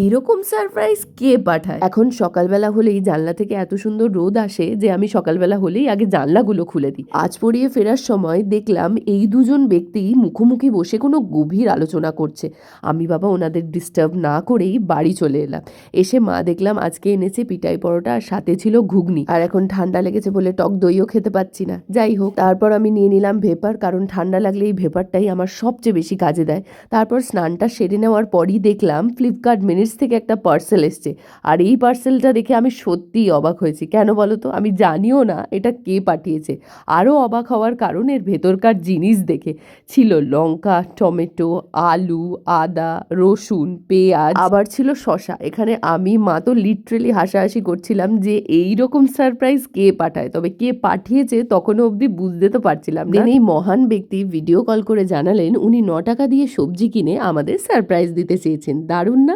এরকম সারপ্রাইজ কে পাঠায়? এখন সকালবেলা হলেই জানলা থেকে এত সুন্দর রোদ আসে যে আমি সকালবেলা হলেই আগে জানলাগুলো খুলে দিই। আজ পড়িয়ে ফেরার সময় দেখলাম এই দুজন ব্যক্তি মুখোমুখি বসে কোনো গভীর আলোচনা করছে। আমি বাবা ওনাদের ডিস্টার্ব না করেই বাড়ি চলে এলাম। এসে মা দেখলাম আজকে এনেছে পিটাই পরোটা আর সাথে ছিল ঘুগনি। আর এখন ঠান্ডা লেগেছে বলে টক দইও খেতে পাচ্ছি না। যাই হোক, তারপর আমি নিয়ে নিলাম ভেপার, কারণ ঠান্ডা লাগলে এই ভেপারটাই আমার সবচেয়ে বেশি কাজে দেয়। তারপর স্নানটা সেরে নেওয়ার পরই দেখলাম ফ্লিপকার্ট মিনিটস থেকে একটা পার্সেল এসছে। আর এই পার্সেলটা দেখে আমি সত্যিই অবাক হয়েছি। কেন বলো তো? আমি জানিও না এটা কে পাঠিয়েছে। আরও অবাক হওয়ার কারণ এর ভেতরকার জিনিস দেখে। ছিল লঙ্কা, টমেটো, আলু, আদা, রসুন, পেঁয়াজ, আবার ছিল শসা। এখানে আমি মা তো লিটারেলি হাসাহাসি করছিলাম যে এই রকম সারপ্রাইজ কে পাঠায়, তবে কে পাঠিয়েছে তখনও অবধি বুঝতে তো পারছিলাম না। এই মহান ব্যক্তি ভিডিও কল করে জানালেন উনি 9 টাকা দিয়ে সবজি কিনে আমাদের সারপ্রাইজ দিতে চেয়েছেন। দারুণ না?